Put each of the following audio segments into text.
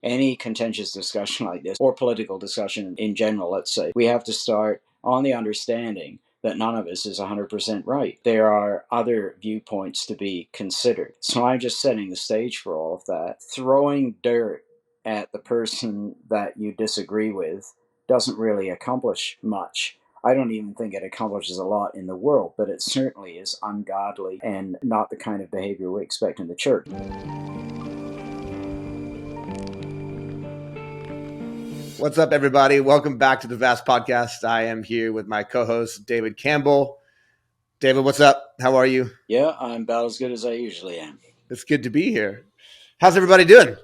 any contentious discussion like this, or political discussion in general, let's say, we have to start on the understanding that none of us is 100% right. There are other viewpoints to be considered. So I'm just setting the stage for all of that. Throwing dirt at the person that you disagree with doesn't really accomplish much. I don't even think it accomplishes a lot in the world, but it certainly is ungodly and not the kind of behavior we expect in the church. What's up, everybody? Welcome back to the Vast Podcast. I am here with my co-host, David Campbell. David, what's up? How are you? Yeah, I'm about as good as I usually am. It's good to be here. How's everybody doing?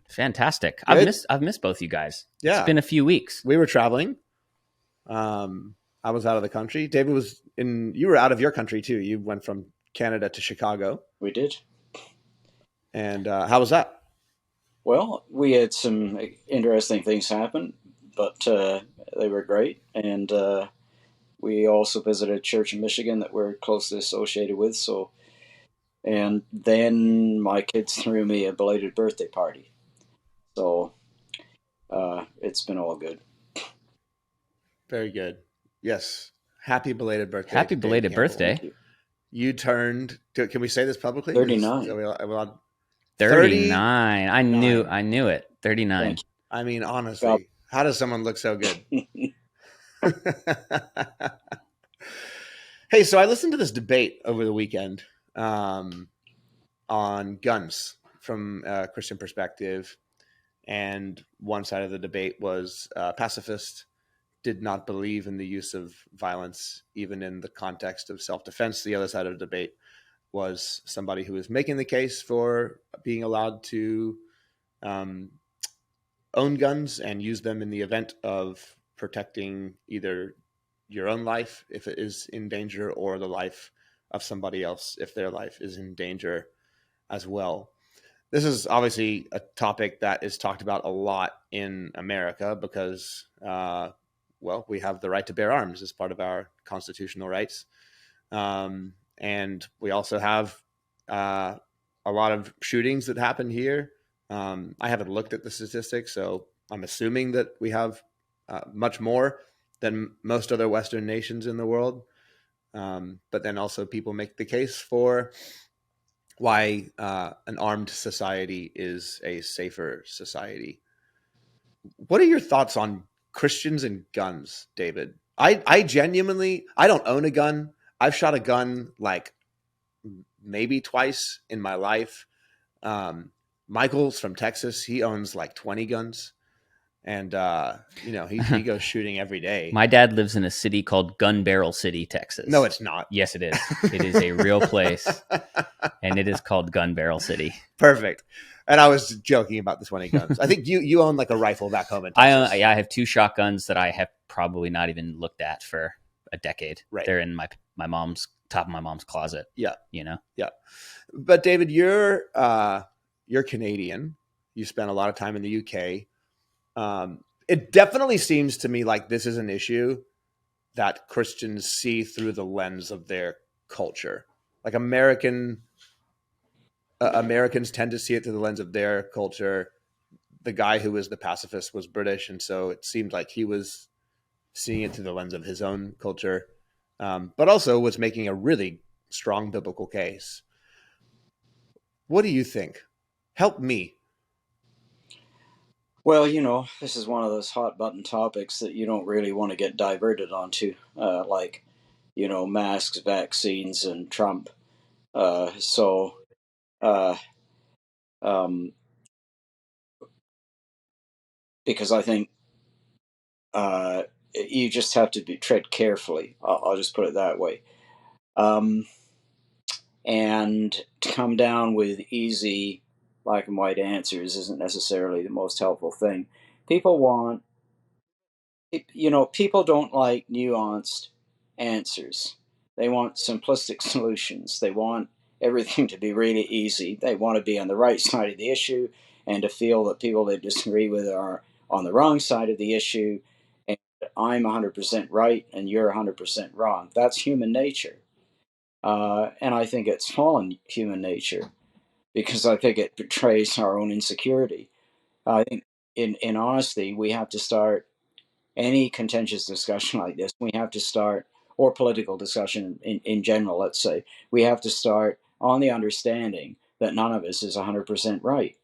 Fantastic. Good. I've missed both you guys. Yeah. It's been a few weeks. We were traveling. I was out of the country. David you were out of your country too. You went from Canada to Chicago. We did. And how was that? Well, we had some interesting things happen, but they were great. And we also visited a church in Michigan that we're closely associated with. And then my kids threw me a belated birthday party. So it's been all good. Very good. Yes. Happy belated birthday. Happy belated birthday. You turned, can we say this publicly? 39. 39. I knew it. 39. I mean, honestly, how does someone look so good? Hey, so I listened to this debate over the weekend on guns from a Christian perspective. And one side of the debate was pacifist, did not believe in the use of violence, even in the context of self-defense. The other side of the debate was somebody who was making the case for being allowed to own guns and use them in the event of protecting either your own life if it is in danger or the life of somebody else if their life is in danger as well. This is obviously a topic that is talked about a lot in America because, we have the right to bear arms as part of our constitutional rights. And we also have a lot of shootings that happen here. I haven't looked at the statistics, so I'm assuming that we have much more than most other Western nations in the world. But then also people make the case for why an armed society is a safer society. What are your thoughts on Christians and guns, David? I genuinely, I don't own a gun. I've shot a gun like maybe twice in my life. Michael's from Texas. He owns like 20 guns. And, he goes shooting every day. My dad lives in a city called Gun Barrel City, Texas. No, it's not. Yes, it is. It is a real place. And it is called Gun Barrel City. Perfect. And I was joking about the 20 guns. I think you own like a rifle back home in Texas. I have 2 shotguns that I have probably not even looked at for a decade. Right. They're in my mom's top of my mom's closet. Yeah. Yeah. But David, you're Canadian. You spent a lot of time in the UK. It definitely seems to me like this is an issue that Christians see through the lens of their culture. Like Americans tend to see it through the lens of their culture. The guy who was the pacifist was British, and so it seemed like he was seeing it through the lens of his own culture, but also was making a really strong biblical case. What do you think? Help me. Well, this is one of those hot button topics that you don't really want to get diverted onto, masks, vaccines, and Trump. Because I think you just have to tread carefully. I'll just put it that way. And to come down with easy black and white answers isn't necessarily the most helpful thing. People don't like nuanced answers. They want simplistic solutions. They want everything to be really easy. They want to be on the right side of the issue and to feel that people they disagree with are on the wrong side of the issue. And I'm 100% right and you're 100% wrong. That's human nature. And I think it's fallen human nature because I think it betrays our own insecurity. I think, in honesty, we have to start any contentious discussion like this. We have to start, or political discussion in general, let's say, we have to start on the understanding that none of us is 100% right.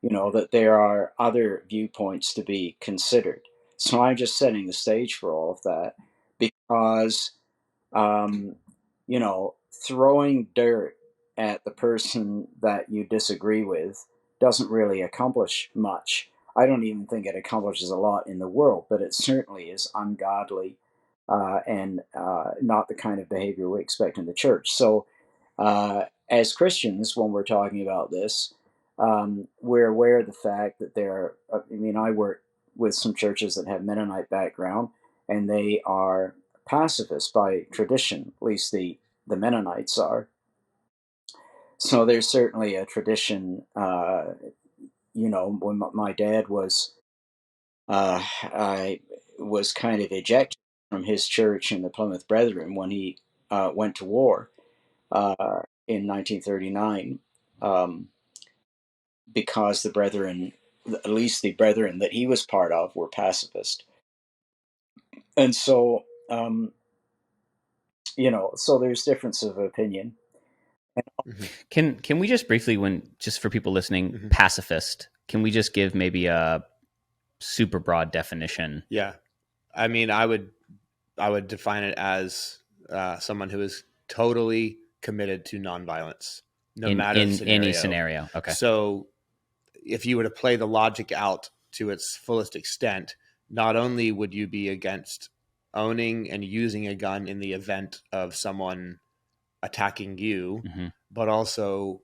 That there are other viewpoints to be considered. So I'm just setting the stage for all of that because um, throwing dirt at the person that you disagree with doesn't really accomplish much. I don't even think it accomplishes a lot in the world, but it certainly is ungodly and not the kind of behavior we expect in the church. So, as Christians, when we're talking about this, we're aware of the fact that I work with some churches that have Mennonite background, and they are pacifist by tradition, at least the Mennonites are. So there's certainly a tradition. When my dad I was kind of ejected from his church in the Plymouth Brethren when he went to war in 1939, because the brethren, at least the brethren that he was part of, were pacifist, and so so there's difference of opinion. Can we just briefly, just for people listening, pacifist? Can we just give maybe a super broad definition? Yeah, I mean, I would define it as someone who is totally committed to nonviolence, no matter the scenario. Any scenario. Okay. So if you were to play the logic out to its fullest extent, not only would you be against owning and using a gun in the event of someone attacking you, but also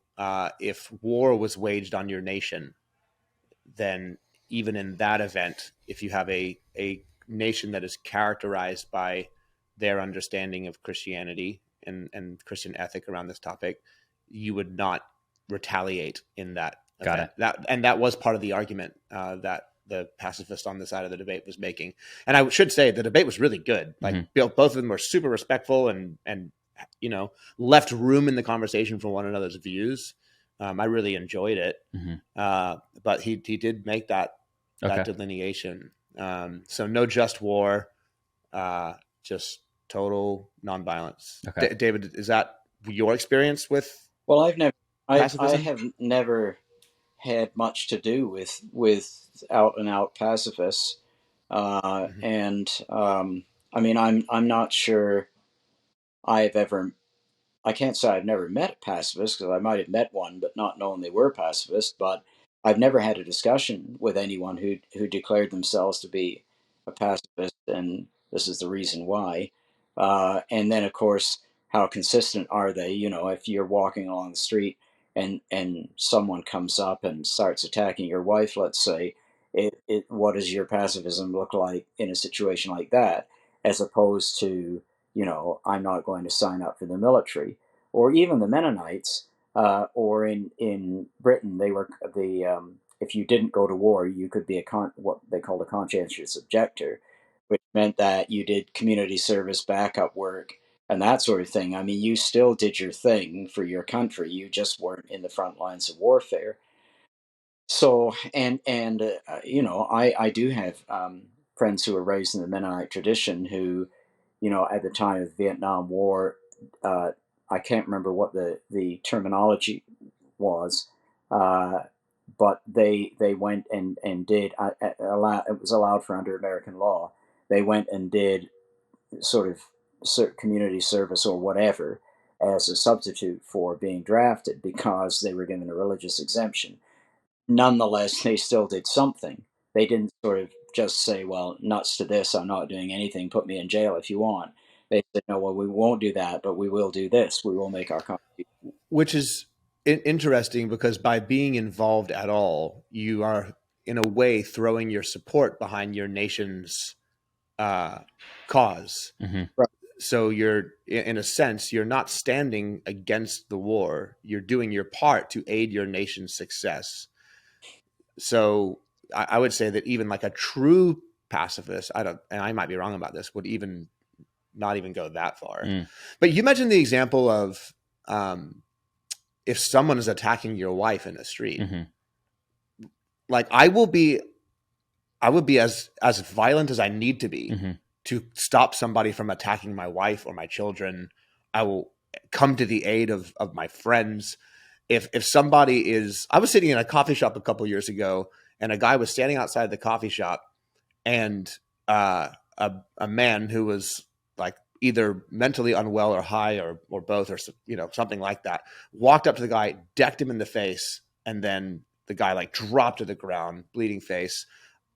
if war was waged on your nation, then even in that event, if you have a nation that is characterized by their understanding of Christianity and Christian ethic around this topic, you would not retaliate in that event. That was part of the argument that the pacifist on the side of the debate was making. And I should say the debate was really good. Like both of them were super respectful and left room in the conversation for one another's views. I really enjoyed it. But he did make that delineation. So no just war, just total nonviolence. Okay. David, is that your experience with? Well, I pacifism? have never had much to do with out and out pacifists, and I'm not sure I've ever. I can't say I've never met a pacifist, because I might have met one, but not known they were pacifists. But I've never had a discussion with anyone who declared themselves to be a pacifist, and this is the reason why. And then, of course, how consistent are they? If you're walking along the street and someone comes up and starts attacking your wife, let's say, what does your pacifism look like in a situation like that, as opposed to, I'm not going to sign up for the military, or even the Mennonites, or in Britain, they were if you didn't go to war, you could be what they called a conscientious objector, which meant that you did community service, backup work, and that sort of thing. I mean, you still did your thing for your country. You just weren't in the front lines of warfare. So, I do have friends who were raised in the Mennonite tradition who, at the time of the Vietnam War, uh, I can't remember what the terminology was, uh, but they went and did it was allowed for under American law. They went and did sort of community service or whatever as a substitute for being drafted, because they were given a religious exemption. Nonetheless, they still did something. They didn't sort of just say, well, nuts to this, I'm not doing anything, put me in jail if you want. They said, no, well, we won't do that, but we will do this. We will make our contribution. Which is interesting, because by being involved at all, you are in a way throwing your support behind your nation's cause. Right. So you're, in a sense, you're not standing against the war. You're doing your part to aid your nation's success. So I would say that even like a true pacifist, and I might be wrong about this, would even not even go that far. But you mentioned the example of if someone is attacking your wife in the street, like I would be as violent as I need to be to stop somebody from attacking my wife or my children. I will come to the aid of my friends. If somebody is, I was sitting in a coffee shop a couple years ago, and a guy was standing outside the coffee shop, and a man who was like either mentally unwell or high or both, or something like that, walked up to the guy, decked him in the face, and then the guy like dropped to the ground, bleeding face,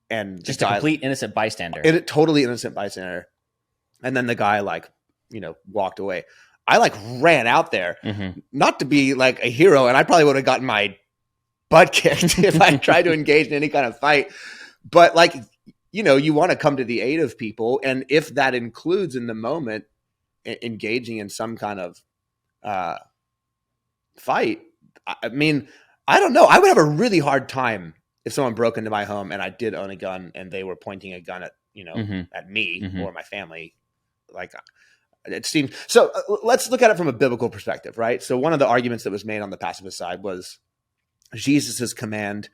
and just a complete innocent bystander. Totally innocent bystander. And then the guy like walked away. I like ran out there, not to be like a hero, and I probably would have gotten my butt kicked if I tried to engage in any kind of fight. But like, you want to come to the aid of people, and if that includes in the moment engaging in some kind of fight, I mean, I don't know. I would have a really hard time if someone broke into my home and I did own a gun and they were pointing a gun at at me or my family. Like, it seems so. Let's look at it from a biblical perspective, right? So one of the arguments that was made on the pacifist side was Jesus's command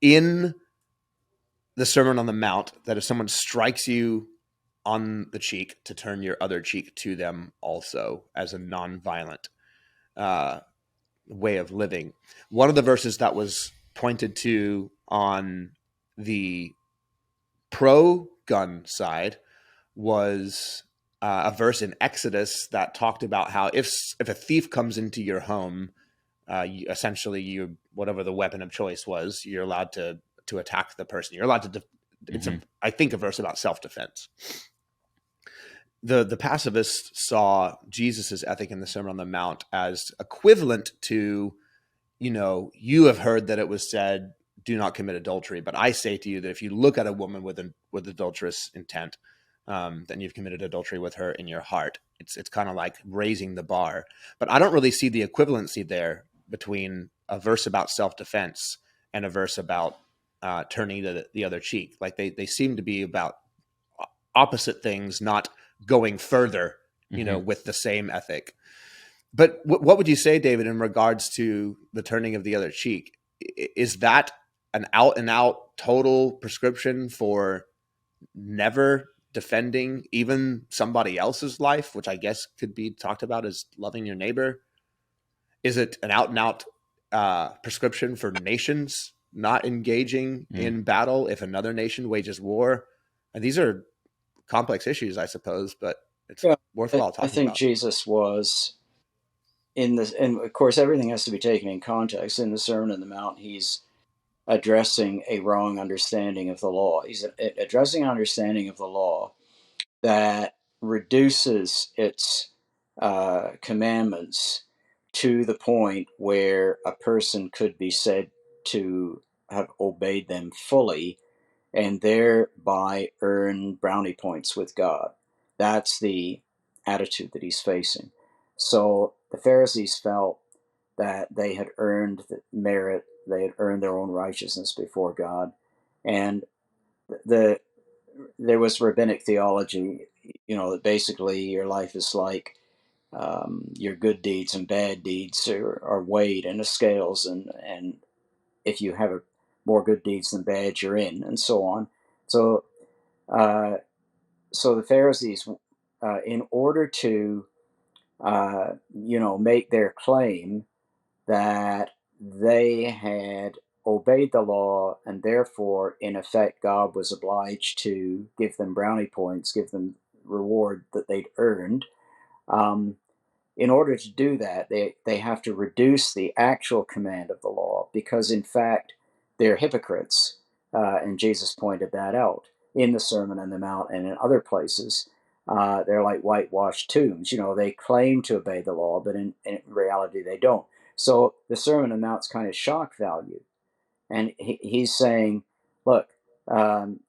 in the Sermon on the Mount that if someone strikes you on the cheek, to turn your other cheek to them also, as a nonviolent way of living. One of the verses that was pointed to on the pro-gun side was a verse in Exodus that talked about how if a thief comes into your home, essentially whatever the weapon of choice was, you're allowed to attack the person. You're allowed to. It's I think a verse about self-defense. The pacifists saw Jesus's ethic in the Sermon on the Mount as equivalent to, you have heard that it was said, "Do not commit adultery." But I say to you that if you look at a woman with adulterous intent, then you've committed adultery with her in your heart. It's kind of like raising the bar. But I don't really see the equivalency there between a verse about self-defense and a verse about turning the other cheek. Like they seem to be about opposite things, not going further, with the same ethic. But what would you say, David, in regards to the turning of the other cheek? Is that an out and out total prescription for never defending even somebody else's life, which I guess could be talked about as loving your neighbor? Is it an out and out prescription for nations not engaging in battle if another nation wages war? And these are complex issues, I suppose, but it's worthwhile talking about. I think Jesus was and of course everything has to be taken in context. In the Sermon on the Mount, he's addressing a wrong understanding of the law. He's addressing an understanding of the law that reduces its commandments to the point where a person could be said to have obeyed them fully and thereby earn brownie points with God. That's the attitude that he's facing. So the Pharisees felt that they had earned the merit, they had earned their own righteousness before God, and there was rabbinic theology, that basically your life is like your good deeds and bad deeds are weighed in the scales, and if you have more good deeds than bad, you're in, and so on. So, so the Pharisees, in order to, make their claim that they had obeyed the law and therefore, in effect, God was obliged to give them brownie points, give them reward that they'd earned. In order to do that, they have to reduce the actual command of the law because, in fact, they're hypocrites. And Jesus pointed that out in the Sermon on the Mount and in other places. They're like whitewashed tombs. They claim to obey the law, but in reality, they don't. So the Sermon on the Mount's kind of shock value. And he's saying, look, to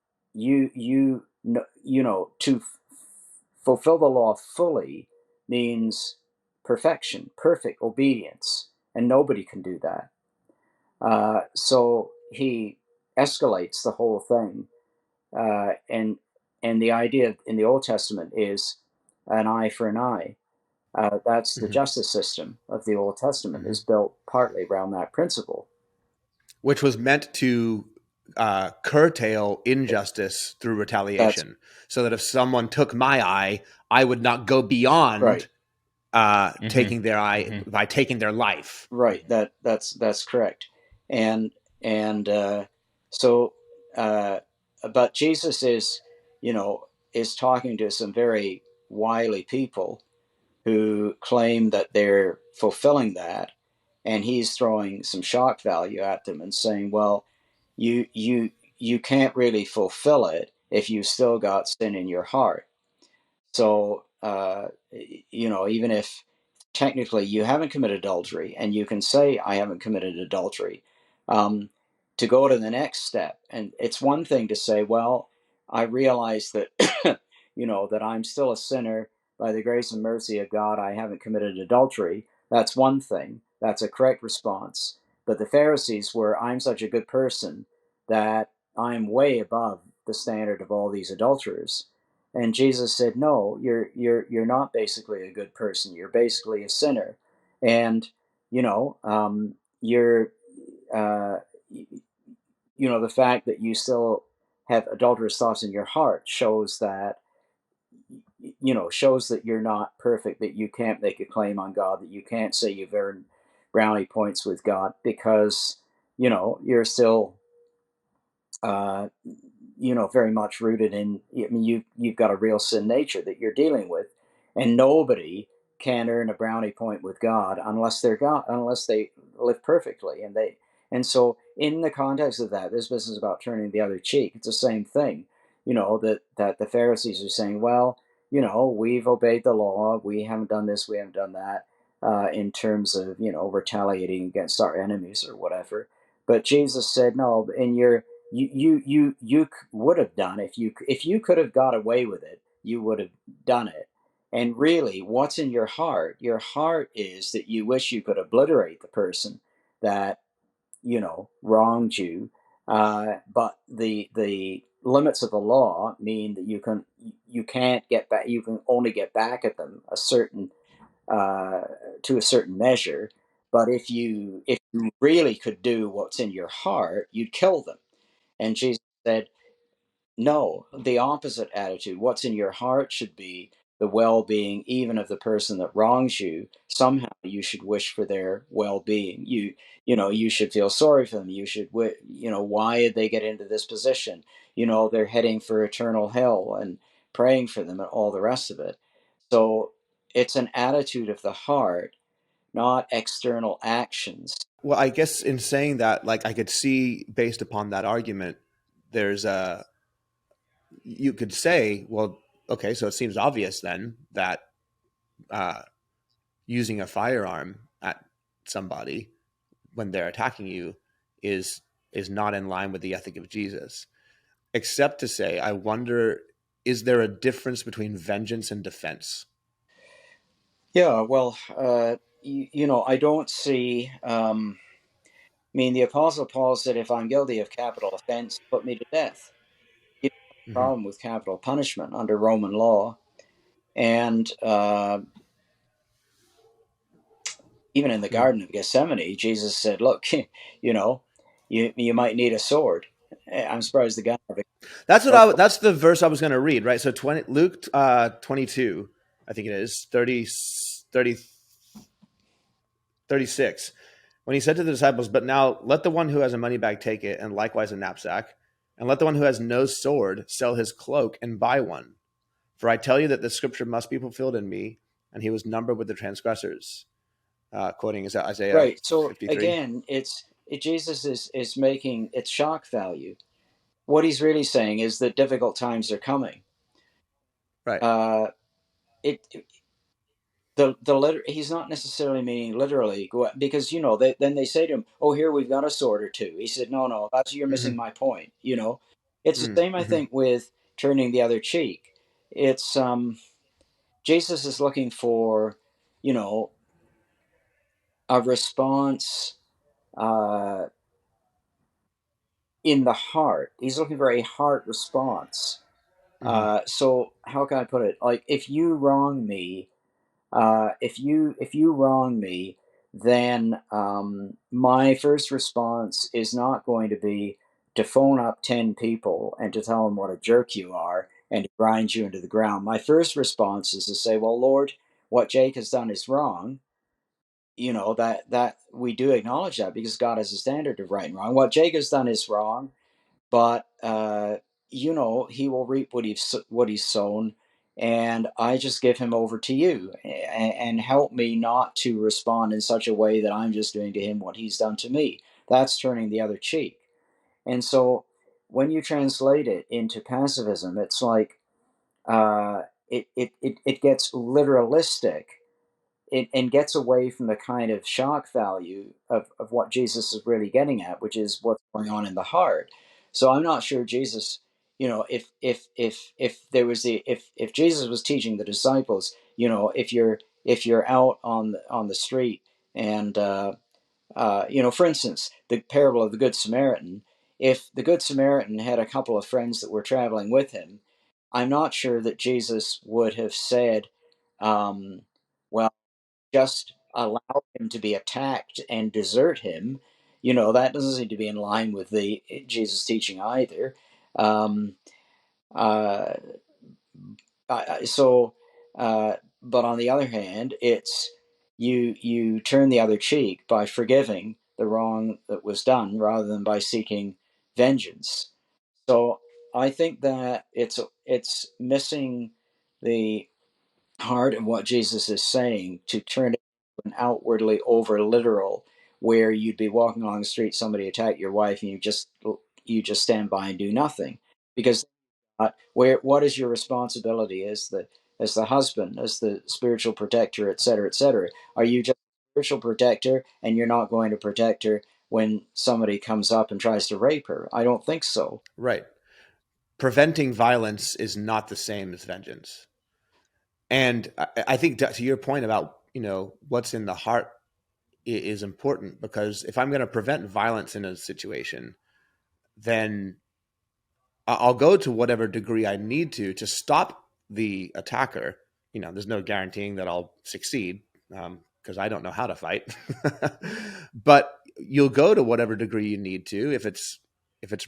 fulfill the law fully means perfection, perfect obedience, and nobody can do that. So he escalates the whole thing, and the idea in the Old Testament is an eye for an eye. That's the justice system of the Old Testament is built partly around that principle. which was meant to curtail injustice through retaliation, so that if someone took my eye, I would not go beyond taking their eye by taking their life. Right. That's correct. And so, but Jesus is, is talking to some very wily people who claim that they're fulfilling that, and he's throwing some shock value at them and saying, well, you can't really fulfill it if you still got sin in your heart. So, even if technically you haven't committed adultery, and you can say, I haven't committed adultery, um, to go to the next step. And it's one thing to say, well, I realize that, that I'm still a sinner. By the grace and mercy of God, I haven't committed adultery. That's one thing. That's a correct response. But the Pharisees were, I'm such a good person that I'm way above the standard of all these adulterers. And Jesus said, "No, you're not basically a good person. You're basically a sinner, and you're uh, the fact that you still have adulterous thoughts in your heart shows that you're not perfect. That you can't make a claim on God. That you can't say you've earned brownie points with God because you're still." Uh, very much rooted in. I mean, you've got a real sin nature that you're dealing with, and nobody can earn a brownie point with God unless they live perfectly, and so in the context of that, this business about turning the other cheek, it's the same thing. That the Pharisees are saying, well, we've obeyed the law, we haven't done this, we haven't done that, in terms of retaliating against our enemies or whatever. But Jesus said, no, in your you would have done if you could have got away with it, you would have done it. And really, what's in your heart? Your heart is that you wish you could obliterate the person that wronged you. But the limits of the law mean that you can't get back. You can only get back at them uh, to a certain measure. But if you really could do what's in your heart, you'd kill them. And Jesus said, no, the opposite attitude. What's in your heart should be the well being, even of the person that wrongs you. Somehow you should wish for their well being. You should feel sorry for them. You should, why did they get into this position? They're heading for eternal hell, and praying for them and all the rest of it. So it's an attitude of the heart, not external actions. Well, I guess in saying that, like, I could see, based upon that argument, you could say, well, okay, so it seems obvious then that uh, using a firearm at somebody when they're attacking you is not in line with the ethic of Jesus. Except to say, I wonder, is there a difference between vengeance and defense? Yeah, well, I don't see. I mean, the Apostle Paul said, if I'm guilty of capital offense, put me to death. You know, the Mm-hmm. problem with capital punishment under Roman law. And even in the Mm. Garden of Gethsemane, Jesus said, look, you might need a sword. I'm surprised the guy. That's the verse I was going to read, right? So Luke 22, I think it is 36. When he said to the disciples, but now let the one who has a money bag take it, and likewise a knapsack, and let the one who has no sword sell his cloak and buy one. For I tell you that the scripture must be fulfilled in me, and he was numbered with the transgressors. Quoting Isaiah Right. So 53. again, Jesus is making it's shock value. What he's really saying is that difficult times are coming. Right. It he's not necessarily meaning literally go out, because then they say to him, oh, here we've got a sword or two. He said, no, that's, you're missing Mm-hmm. my point. It's the same, I Mm-hmm. think, with turning the other cheek. It's Jesus is looking for you know a response uh in the heart. He's looking for a heart response. Mm-hmm. So how can I put it? Like, if you wrong me, then my first response is not going to be to phone up 10 people and to tell them what a jerk you are and to grind you into the ground. My first response is to say, well, Lord, what Jake has done is wrong. That we do acknowledge that, because God has a standard of right and wrong. What Jake has done is wrong, but he will reap what he's sown, and I just give him over to you, and help me not to respond in such a way that I'm just doing to him what he's done to me. That's turning the other cheek. And so when you translate it into pacifism, it's like it gets literalistic, and gets away from the kind of shock value of what Jesus is really getting at, which is what's going on in the heart. So I'm not sure Jesus, if there was if Jesus was teaching the disciples, if you're out on the street, and for instance, the parable of the Good Samaritan. If the Good Samaritan had a couple of friends that were traveling with him, I'm not sure that Jesus would have said, well, just allow him to be attacked and desert him. That doesn't seem to be in line with the Jesus teaching either. Um, uh, so, but on the other hand, it's you turn the other cheek by forgiving the wrong that was done, rather than by seeking vengeance. So I think that it's missing the heart of what Jesus is saying to turn it into an outwardly over literal, where you'd be walking along the street, somebody attack your wife, and you just stand by and do nothing, because what is your responsibility as the husband, as the spiritual protector, etc., etc.? Are you just a spiritual protector, and you're not going to protect her when somebody comes up and tries to rape her? I don't think so. Right. Preventing violence is not the same as vengeance. And I think to your point about, what's in the heart is important, because if I'm going to prevent violence in a situation, then I'll go to whatever degree I need to stop the attacker. There's no guaranteeing that I'll succeed, because I don't know how to fight. But you'll go to whatever degree you need to. If it's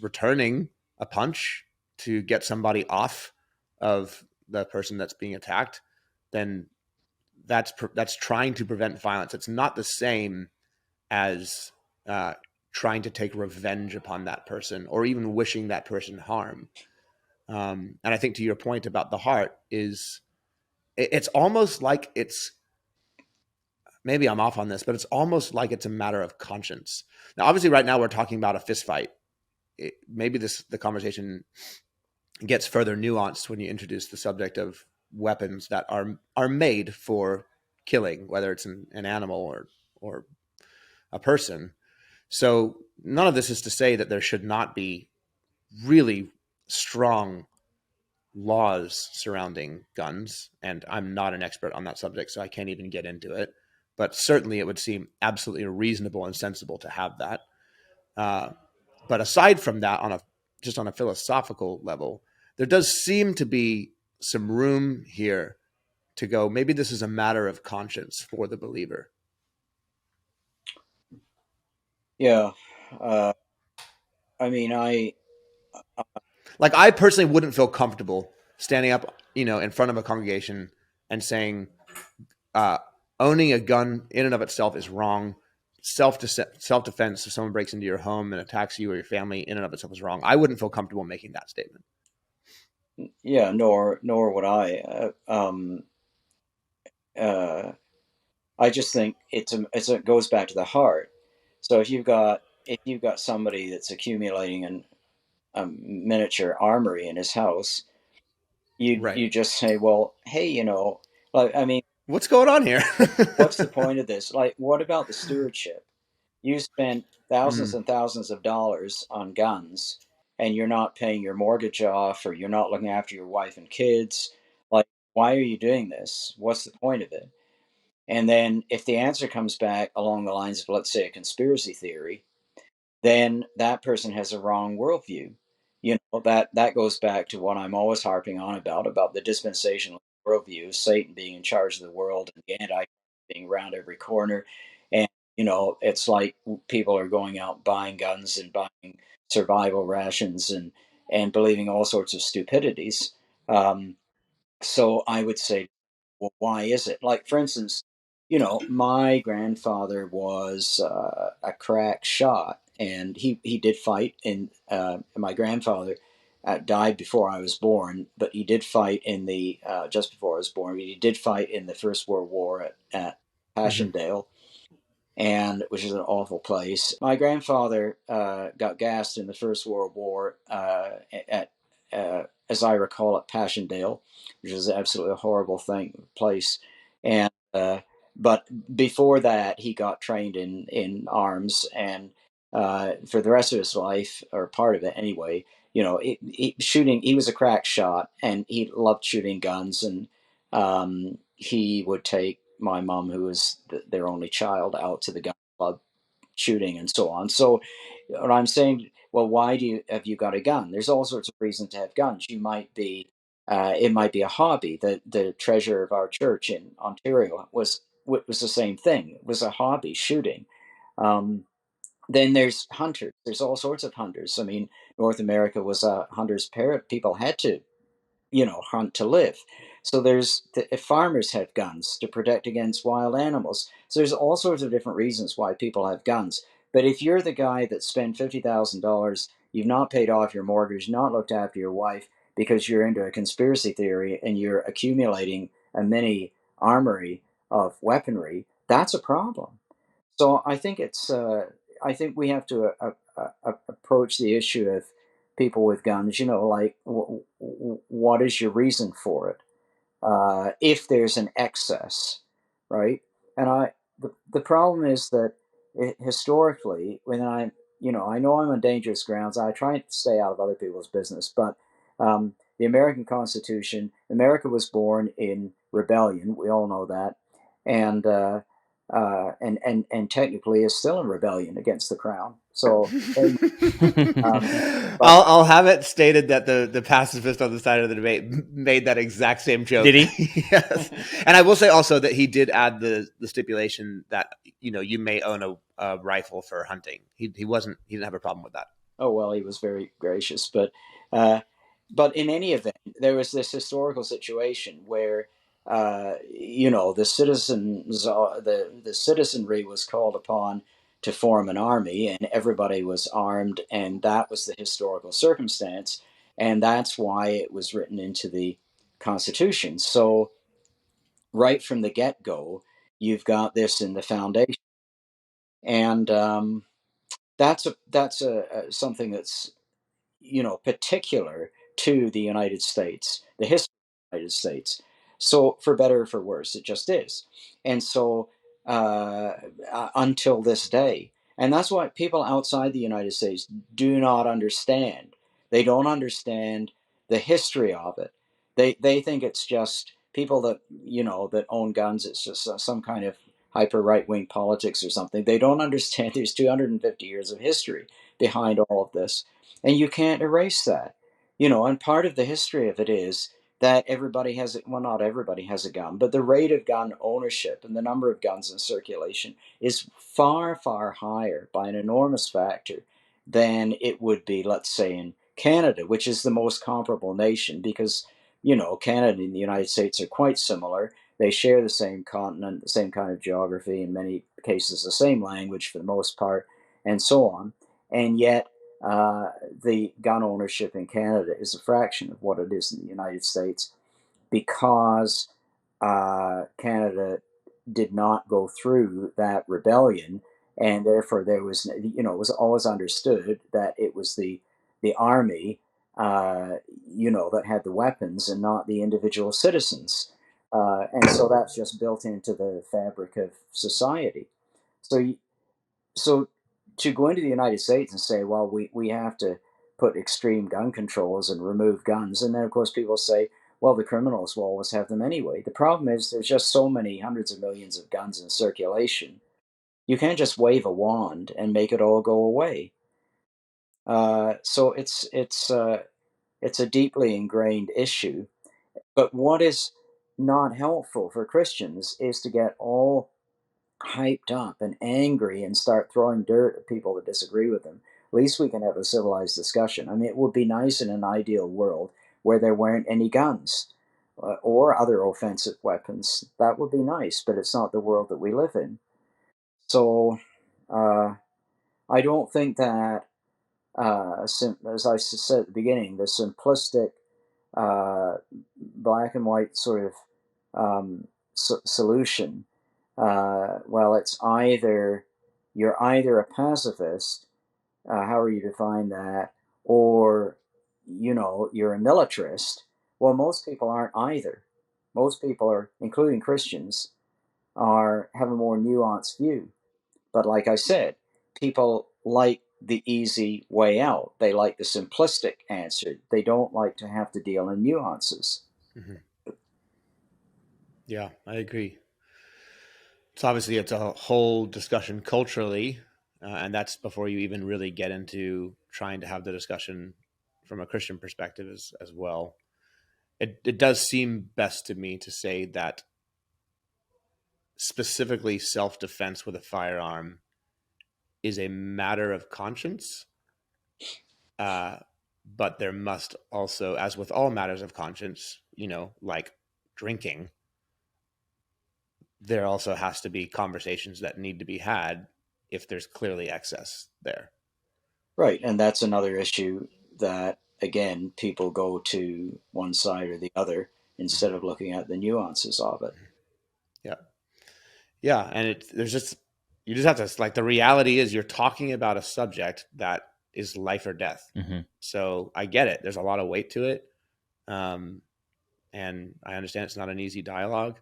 returning a punch to get somebody off of the person that's being attacked, then that's trying to prevent violence. It's not the same as trying to take revenge upon that person, or even wishing that person harm. And I think to your point about the heart, it's almost like maybe I'm off on this, but it's almost like it's a matter of conscience. Now, obviously, right now we're talking about a fist fight. Maybe the conversation gets further nuanced when you introduce the subject of weapons that are made for killing, whether it's an animal or a person. So none of this is to say that there should not be really strong laws surrounding guns, and I'm not an expert on that subject, so I can't even get into it. But certainly, it would seem absolutely reasonable and sensible to have that. But aside from that, just on a philosophical level, there does seem to be some room here to go, maybe this is a matter of conscience for the believer. Yeah. I mean, Like, I personally wouldn't feel comfortable standing up, in front of a congregation and saying, owning a gun in and of itself is wrong. Self-defense, if someone breaks into your home and attacks you or your family, in and of itself is wrong. I wouldn't feel comfortable making that statement. yeah, nor would I. I just think it goes back to the heart. So if you've got somebody that's accumulating a miniature armory in his house, you Right. you just say, well, hey, like, I mean, What's going on here? what's the point of this? Like, what about the stewardship? You spent thousands Mhm. and thousands of dollars on guns, and you're not paying your mortgage off, or you're not looking after your wife and kids. Like, why are you doing this? What's the point of it? And then if the answer comes back along the lines of, let's say, a conspiracy theory, then that person has a wrong worldview. That goes back to what I'm always harping on about the dispensational worldview, Satan being in charge of the world and the Antichrist being around every corner. And It's like people are going out buying guns and buying survival rations and believing all sorts of stupidities. Um, so I would say, well, why is it? Like, for instance, my grandfather was a crack shot, and he did fight in. My grandfather died before I was born, but he did fight in the just before I was born. But he did fight in the First World War at Passchendaele, and which is an awful place. My grandfather got gassed in the First World War at, as I recall, at Passchendaele, which is absolutely a horrible place. And but before that, he got trained in arms, and for the rest of his life, or part of it anyway, shooting. He was a crack shot, and he loved shooting guns, and he would take my mom, who was their only child, out to the gun club shooting and so on. So what I'm saying, well, why have you got a gun? There's all sorts of reasons to have guns. You might be, it might be a hobby. The treasurer of our church in Ontario was the same thing. It was a hobby, shooting. Um, then there's hunters. There's all sorts of hunters. I mean, North America was a hunter's paradise. People had to hunt to live. So if farmers have guns to protect against wild animals. So there's all sorts of different reasons why people have guns. But if you're the guy that spent $50,000, you've not paid off your mortgage, not looked after your wife because you're into a conspiracy theory and you're accumulating a mini armory of weaponry, that's a problem. So I think we have to approach the issue of people with guns. Like what is your reason for it? If there's an excess, right? And the problem is that historically, when I know I'm on dangerous grounds. I try to stay out of other people's business, but the American Constitution, America was born in rebellion. We all know that, and and technically is still in rebellion against the crown. So, but I'll have it stated that the pacifist on the side of the debate made that exact same joke. Did he? Yes. And I will say also that he did add the stipulation that you may own a rifle for hunting. He didn't have a problem with that. Oh well, he was very gracious, but in any event, there was this historical situation where the citizens, the citizenry was called upon to form an army, and everybody was armed, and that was the historical circumstance, and that's why it was written into the Constitution. So right from the get go, you've got this in the foundation, and that's something that's particular to the United States, the history of the United States. So, for better or for worse, it just is. And so, until this day, and that's why people outside the United States do not understand. They don't understand the history of it. They think it's just people that that own guns. It's just some kind of hyper right wing politics or something. They don't understand there's 250 years of history behind all of this, and you can't erase that. And part of the history of it is that everybody has it. Well, not everybody has a gun, but the rate of gun ownership and the number of guns in circulation is far, far higher by an enormous factor than it would be, let's say, in Canada, which is the most comparable nation, because Canada and the United States are quite similar. They share the same continent, the same kind of geography, in many cases the same language for the most part, and so on. And yet the gun ownership in Canada is a fraction of what it is in the United States, because Canada did not go through that rebellion, and therefore there was, it was always understood that it was the army, that had the weapons and not the individual citizens, and so that's just built into the fabric of society. So so to go into the United States and say, well, we have to put extreme gun controls and remove guns, and then of course people say, well, the criminals will always have them anyway. The problem is there's just so many hundreds of millions of guns in circulation. You can't just wave a wand and make it all go away. So it's a deeply ingrained issue. But what is not helpful for Christians is to get all hyped up and angry and start throwing dirt at people that disagree with them. At least we can have a civilized discussion. I mean, it would be nice in an ideal world where there weren't any guns or other offensive weapons. That would be nice, but it's not the world that we live in. So uh, I don't think that, as I said at the beginning, the simplistic black and white sort of solution. Well, it's either you're either a pacifist, however you define that, or you're a militarist. Well, most people aren't either. Most people are, including Christians, are have a more nuanced view. But like I said, people like the easy way out. They like the simplistic answer. They don't like to have to deal in nuances. Mm-hmm. Yeah, I agree. So obviously it's a whole discussion culturally, and that's before you even really get into trying to have the discussion from a Christian perspective as well. It does seem best to me to say that specifically self-defense with a firearm is a matter of conscience, but there must also, as with all matters of conscience, like drinking, there also has to be conversations that need to be had if there's clearly excess there. Right, and that's another issue that, again, people go to one side or the other instead of looking at the nuances of it. Yeah. Yeah, and you just have to, like, the reality is you're talking about a subject that is life or death. Mm-hmm. So I get it. There's a lot of weight to it. And I understand it's not an easy dialogue.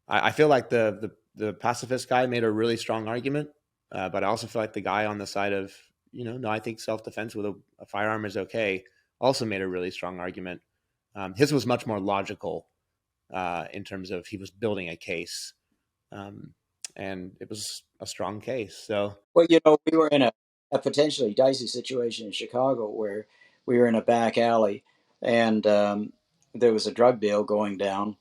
I feel like the pacifist guy made a really strong argument, but I also feel like the guy on the side of, no, I think self-defense with a firearm is okay, also made a really strong argument. His was much more logical in terms of he was building a case, and it was a strong case. So, Well, we were in a potentially dicey situation in Chicago where we were in a back alley and there was a drug deal going down,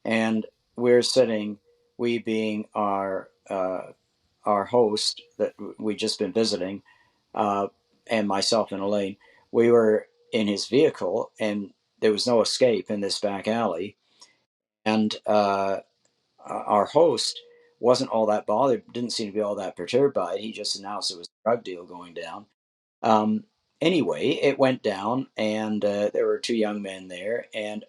and we're sitting, we being our host that we just been visiting, and myself and Elaine, we were in his vehicle, and there was no escape in this back alley. And our host wasn't all that bothered, didn't seem to be all that perturbed by it. He just announced it was a drug deal going down. Um, anyway, it went down, and there were two young men there, and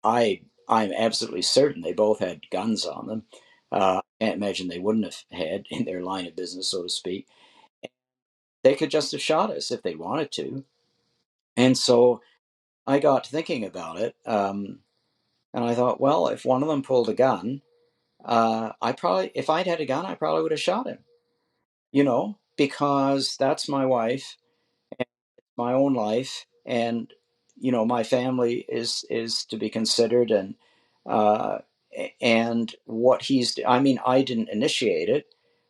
I'm absolutely certain they both had guns on them. I can't imagine they wouldn't have had in their line of business, so to speak. They could just have shot us if they wanted to. And so I got thinking about it, and I thought, well, if one of them pulled a gun, if I'd had a gun, I probably would have shot him, because that's my wife, and my own life, and my family is to be considered, uh, and what I mean, I didn't initiate it.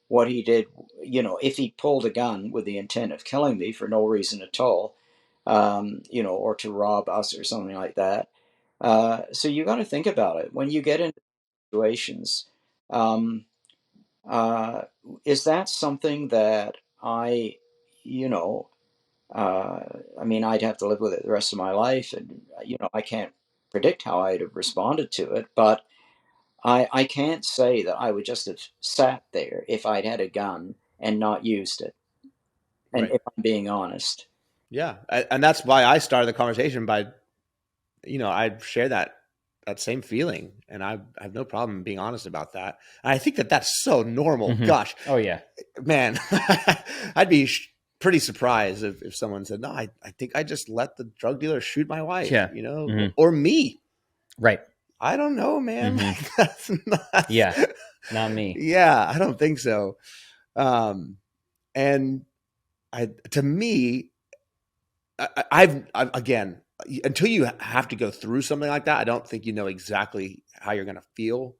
What he did, if he pulled a gun with the intent of killing me for no reason at all, or to rob us or something like that. So you got to think about it when you get into situations. Um, uh, is that something that you know, I mean, I'd have to live with it the rest of my life, and I can't predict how I'd have responded to it, but I can't say that I would just have sat there if I'd had a gun and not used it. And right. if I'm being honest, Yeah. And that's why I started the conversation by, I share that same feeling, and I have no problem being honest about that. And I think that that's so normal. Mm-hmm. Gosh. Oh yeah, man, I'd be pretty surprised if someone said, no, I think I just let the drug dealer shoot my wife, yeah, mm-hmm. or me. Right. I don't know, man. Mm-hmm. That's not, yeah, not me. Yeah, I don't think so. And to me, I've again, until you have to go through something like that, I don't think you know exactly how you're going to feel.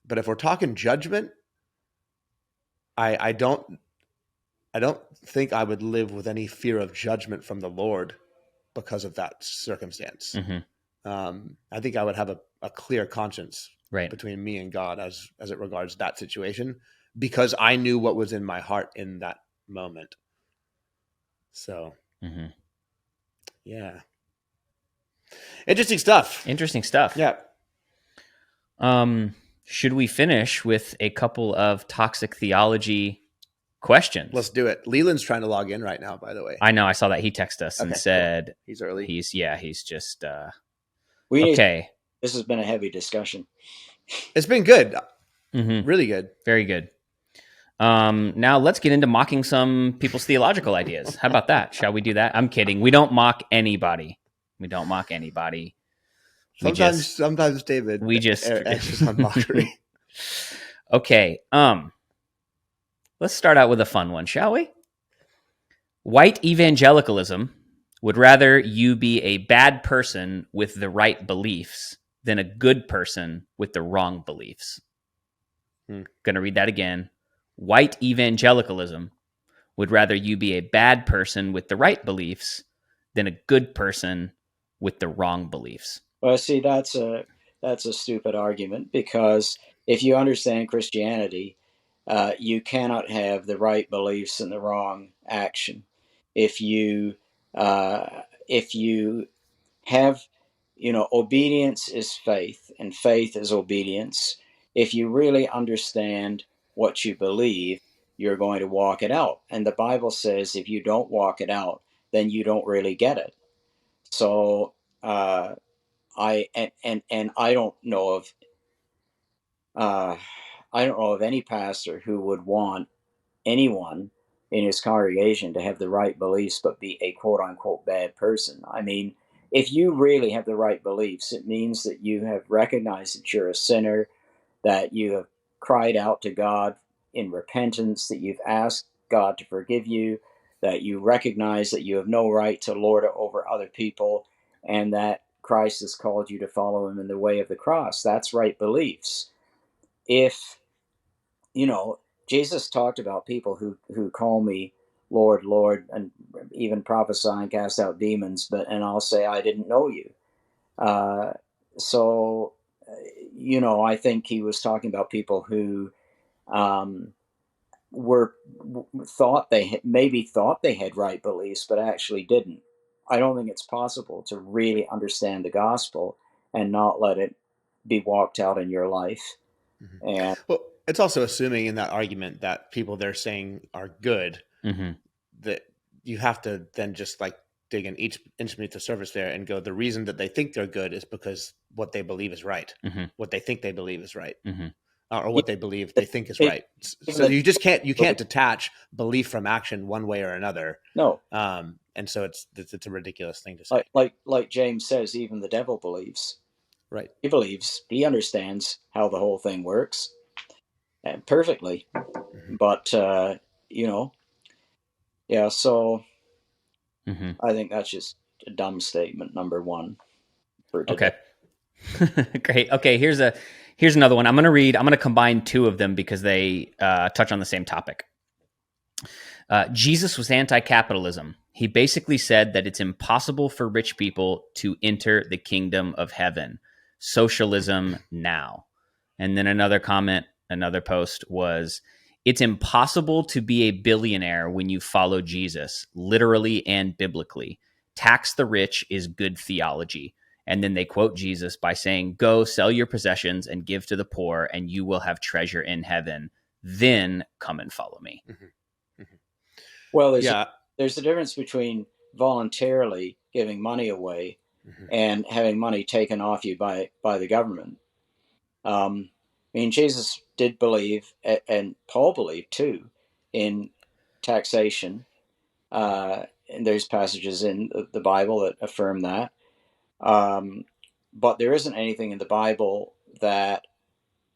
But if we're talking judgment, I don't think I would live with any fear of judgment from the Lord because of that circumstance. Mm-hmm. I think I would have a clear conscience Right. between me and God as it regards that situation, because I knew what was in my heart in that moment. So, yeah. Interesting stuff. Interesting stuff. Yeah. Should we finish with a couple of toxic theology questions? Let's do it. Leland's trying to log in right now, by the way. I know. I saw that. He texted us and said cool. He's early. He's just okay. This has been a heavy discussion. It's been good. Really good. Very good. Now let's get into mocking some people's theological ideas. How about that? Shall we do that? I'm kidding. We don't mock anybody. Sometimes David. We just edges on mockery. Okay. Let's start out with a fun one, shall we? White evangelicalism would rather you be a bad person with the right beliefs than a good person with the wrong beliefs. Going to read that again. White evangelicalism would rather you be a bad person with the right beliefs than a good person with the wrong beliefs. Well, see, that's a stupid argument, because if you understand Christianity, you cannot have the right beliefs and the wrong action. If you have, obedience is faith, and faith is obedience. If you really understand what you believe, you're going to walk it out. And the Bible says if you don't walk it out, then you don't really get it. So I don't know of any pastor who would want anyone in his congregation to have the right beliefs but be a quote unquote bad person. I mean, if you really have the right beliefs, it means that you have recognized that you're a sinner, that you have cried out to God in repentance, that you've asked God to forgive you, that you recognize that you have no right to lord it over other people, and that Christ has called you to follow him in the way of the cross. That's right beliefs. If, Jesus talked about people who call me Lord, Lord, and even prophesy and cast out demons, and I'll say, I didn't know you. So, I think he was talking about people who thought they had right beliefs, but actually didn't. I don't think it's possible to really understand the gospel and not let it be walked out in your life. And well, it's also assuming in that argument that people they're saying are good, that you have to then just like dig in each inch beneath the surface there and go, the reason that they think they're good is because what they believe is right. What they think they believe is right. Or what they believe they think is right. So you just can't detach belief from action one way or another. No. And so it's a ridiculous thing to say. Like James says, even the devil believes. Right. He believes. He understands how the whole thing works perfectly. But, so I think that's just a dumb statement, number one. For today. Okay. Great. Okay, here's another one. I'm going to combine two of them because they touch on the same topic. Jesus was anti-capitalism. He basically said that it's impossible for rich people to enter the kingdom of heaven. Socialism now. And then another post was, it's impossible to be a billionaire when you follow Jesus, literally and biblically. Tax the rich is good theology. And then they quote Jesus by saying, go sell your possessions and give to the poor, and you will have treasure in heaven. Then come and follow me. Well, there's a difference between voluntarily giving money away and having money taken off you by the government. Jesus did believe, and Paul believed too, in taxation. And there's passages in the Bible that affirm that. But there isn't anything in the Bible that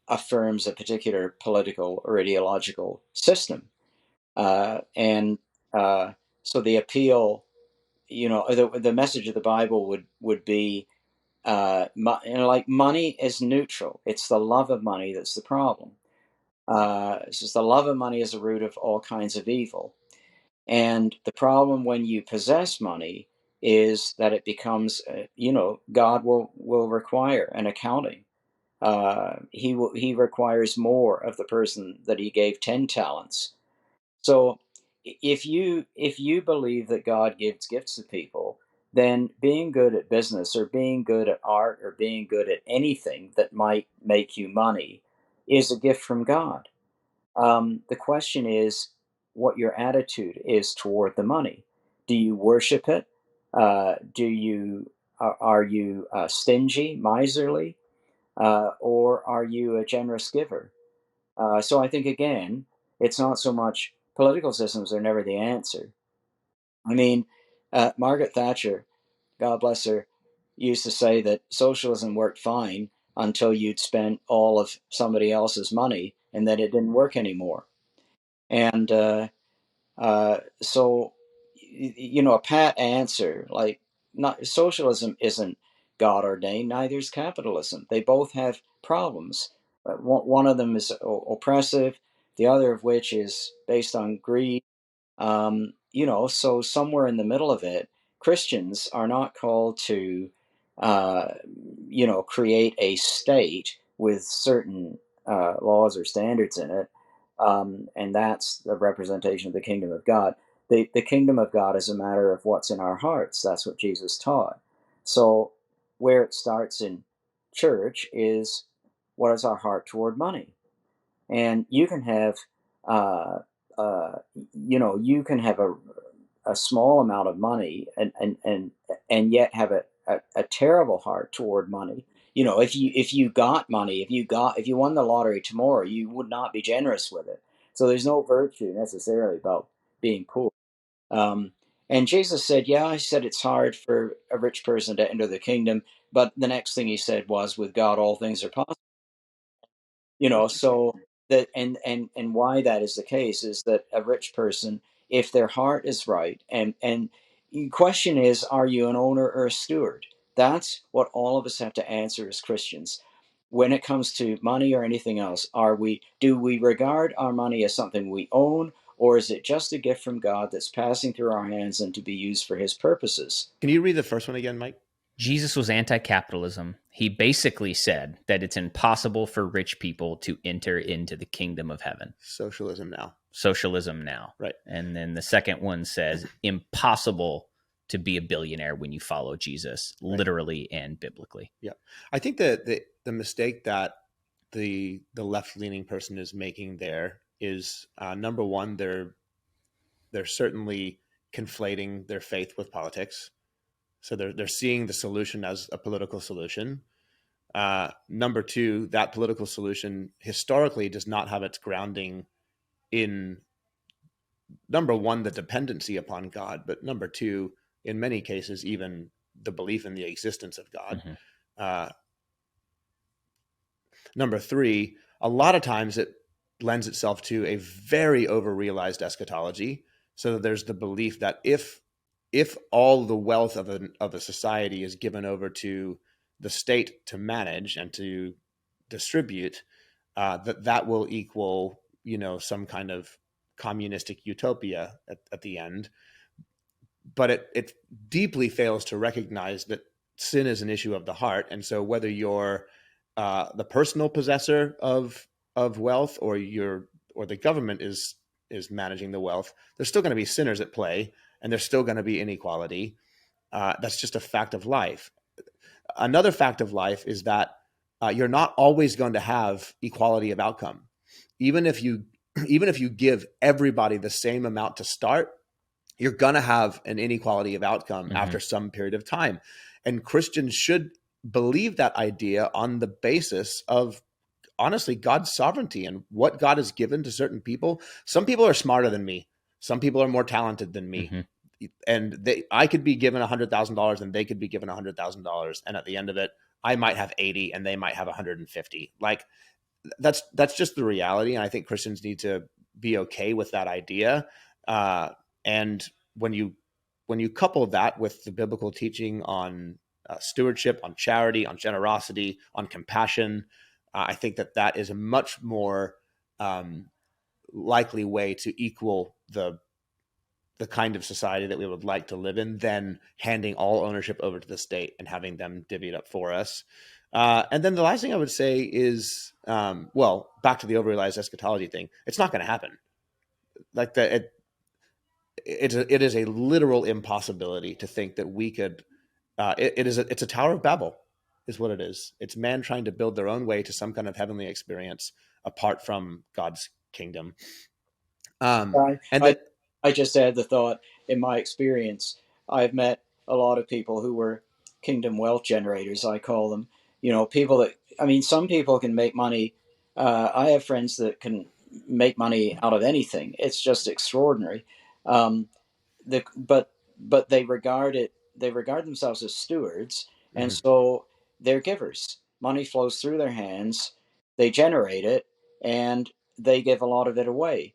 affirms a particular political or ideological system. So the appeal, the message of the Bible would be, money is neutral. It's the love of money that's the problem. It's just the love of money is the root of all kinds of evil. And the problem when you possess money is that it becomes, God will require an accounting. He requires more of the person that he gave 10 talents. So if you believe that God gives gifts to people, then being good at business or being good at art or being good at anything that might make you money is a gift from God. The question is what your attitude is toward the money. Do you worship it? Are you stingy, miserly, or are you a generous giver? So I think again, it's not so much political systems are never the answer. I mean, Margaret Thatcher, God bless her, used to say that socialism worked fine until you'd spent all of somebody else's money, and then it didn't work anymore. And so, a pat answer like not socialism isn't God ordained, neither is capitalism. They both have problems. One of them is oppressive, the other of which is based on greed. So somewhere in the middle of it, Christians are not called to, uh, create a state with certain laws or standards in it, and that's the representation of the kingdom of God. The kingdom of God is a matter of what's in our hearts. That's what Jesus taught. So, where it starts in church is what is our heart toward money? And you can have, uh, uh, you can have a small amount of money and yet have a terrible heart toward money. If you got money, if you won the lottery tomorrow, you would not be generous with it. So there's no virtue necessarily about being poor. Um, and Jesus said, "Yeah, I said it's hard for a rich person to enter the kingdom." But the next thing he said was, "With God, all things are possible." So that and why that is the case is that a rich person, if their heart is right, and the question is, are you an owner or a steward? That's what all of us have to answer as Christians. When it comes to money or anything else, do we regard our money as something we own, or is it just a gift from God that's passing through our hands and to be used for his purposes? Can you read the first one again, Mike? Jesus was anti capitalism. He basically said that it's impossible for rich people to enter into the kingdom of heaven. Socialism now. Socialism now. Right. And then the second one says impossible to be a billionaire when you follow Jesus, right, literally and biblically. Yeah. I think that the mistake that the left leaning person is making there is number one, they're certainly conflating their faith with politics. So they're seeing the solution as a political solution. Number two, that political solution historically does not have its grounding in, number one, the dependency upon God, but number two, in many cases, even the belief in the existence of God. Mm-hmm. Number three, a lot of times it lends itself to a very overrealized eschatology. So there's the belief that if all the wealth of a society is given over to the state to manage and to distribute, that will equal, some kind of communistic utopia at the end. But it deeply fails to recognize that sin is an issue of the heart, and so whether you're the personal possessor of wealth, or the government is managing the wealth, there's still going to be sinners at play, and there's still going to be inequality. That's just a fact of life. Another fact of life is that you're not always going to have equality of outcome. Even if you give everybody the same amount to start, you're going to have an inequality of outcome after some period of time. And Christians should believe that idea on the basis of, honestly, God's sovereignty and what God has given to certain people. Some people are smarter than me. Some people are more talented than me. Mm-hmm. And I could be given $100,000 and they could be given $100,000. And at the end of it, I might have 80 and they might have 150. Like, that's just the reality. And I think Christians need to be okay with that idea. And when you couple that with the biblical teaching on stewardship, on charity, on generosity, on compassion, I think that is a much more likely way to equal the the kind of society that we would like to live in than handing all ownership over to the state and having them divvy it up for us. And then the last thing I would say is, well, back to the overrealized eschatology thing. It's not going to happen. Like it is a literal impossibility to think that we could. It's a Tower of Babel, is what it is. It's man trying to build their own way to some kind of heavenly experience apart from God's kingdom. I, And I that I just add the thought, in my experience, I've met a lot of people who were kingdom wealth generators, I call them. People that, I mean, some people can make money. I have friends that can make money out of anything. It's just extraordinary. Um, but they regard themselves as stewards, and Mhm. so they're givers. Money flows through their hands, they generate it, and they give a lot of it away.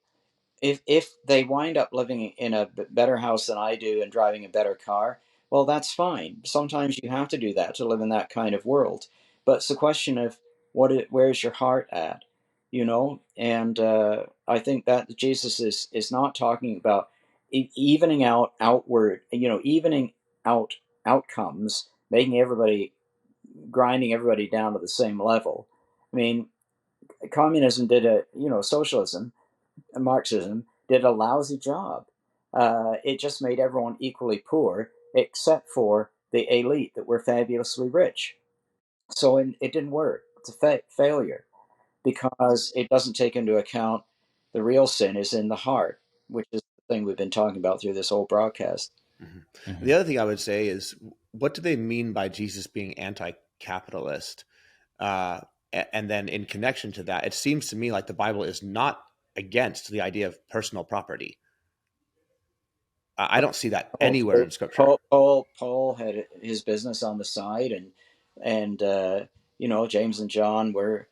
If they wind up living in a better house than I do and driving a better car, well, that's fine. Sometimes you have to do that to live in that kind of world. But it's a question of where's your heart at, And I think that Jesus is not talking about evening out outward, evening out outcomes, making everybody grinding everybody down to the same level. I mean, communism did socialism, Marxism did a lousy job. It just made everyone equally poor, except for the elite that were fabulously rich. So it didn't work. It's a failure because it doesn't take into account the real sin is in the heart, which is the thing we've been talking about through this whole broadcast. Mhm. Mm-hmm. The other thing I would say is, what do they mean by Jesus being anti-capitalist? And then in connection to that, it seems to me like the Bible is not against the idea of personal property. I don't see that Oh, anywhere in Scripture. Paul had his business on the side, and James and John were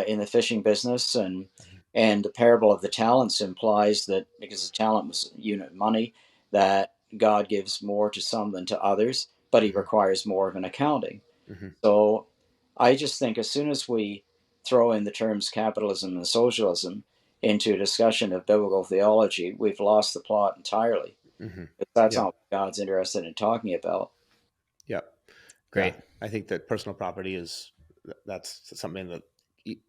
in the fishing business, and the parable of the talents implies that because the talent was unit money, that God gives more to some than to others, but He Mm-hmm. requires more of an accounting. Mm-hmm. So I just think as soon as we throw in the terms capitalism and socialism into a discussion of biblical theology, we've lost the plot entirely. Mm-hmm. That's Yeah. not what God's interested in talking about. Yeah. Yeah. Great. I think that personal property that's something that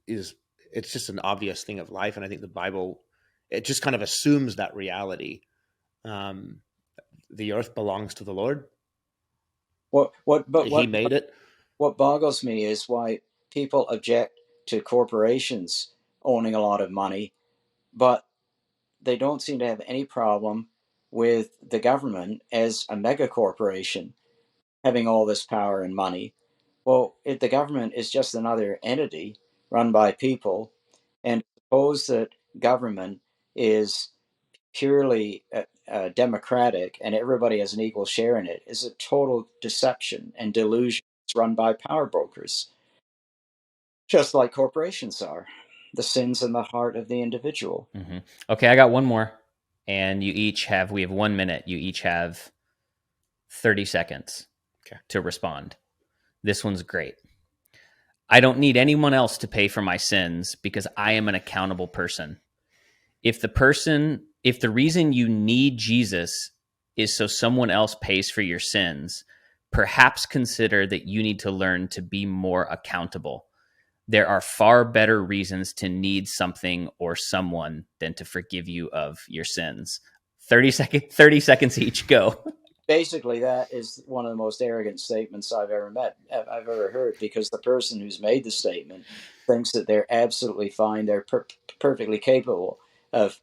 is, it's just an obvious thing of life. And I think the Bible, it just kind of assumes that reality. Um, the earth belongs to the Lord. What what but He what made it. what boggles me is why people object to corporations owning a lot of money, but they don't seem to have any problem with the government as a mega corporation having all this power and money. Well, if the government is just another entity run by people, and suppose that government is purely democratic and everybody has an equal share in it, is a total deception and delusion. It's run by power brokers, just like corporations are. The sin's in the heart of the individual. Mm-hmm. Okay, I got one more, and we have 1 minute. You each have 30 seconds Okay. to respond. This one's great. I don't need anyone else to pay for my sins because I am an accountable person. If the reason you need Jesus is so someone else pays for your sins, perhaps consider that you need to learn to be more accountable. There are far better reasons to need something or someone than to forgive you of your sins. 30 seconds each, go. Basically, that is one of the most arrogant statements I've ever heard, because the person who's made the statement thinks that they're absolutely fine, they're perfectly capable of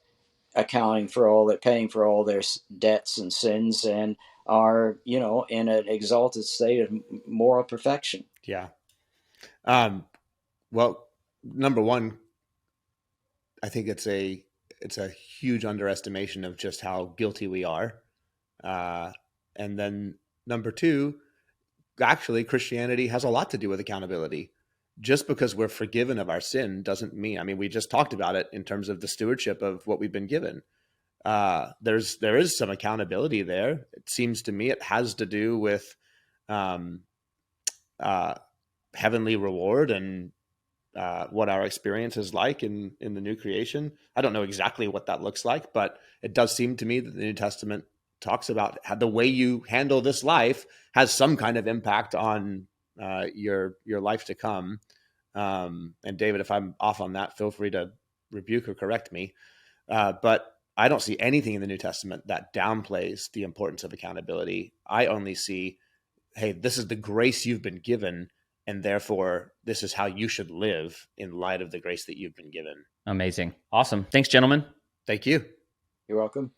accounting for all that, paying for all their debts and sins, and are in an exalted state of moral perfection. Yeah. Um, well, number one, I think it's a huge underestimation of just how guilty we are. And then number two, actually, Christianity has a lot to do with accountability. Just because we're forgiven of our sin doesn't mean, I mean, we just talked about it in terms of the stewardship of what we've been given. There is some accountability there. It seems to me it has to do with um, uh, heavenly reward and what our experience is like in the new creation. I don't know exactly what that looks like, but it does seem to me that the New Testament talks about how the way you handle this life has some kind of impact on your life to come. And David, if I'm off on that, feel free to rebuke or correct me. But I don't see anything in the New Testament that downplays the importance of accountability. I only see, hey, this is the grace you've been given, and therefore this is how you should live in light of the grace that you've been given. Amazing. Awesome. Thanks, gentlemen. Thank you. You're welcome.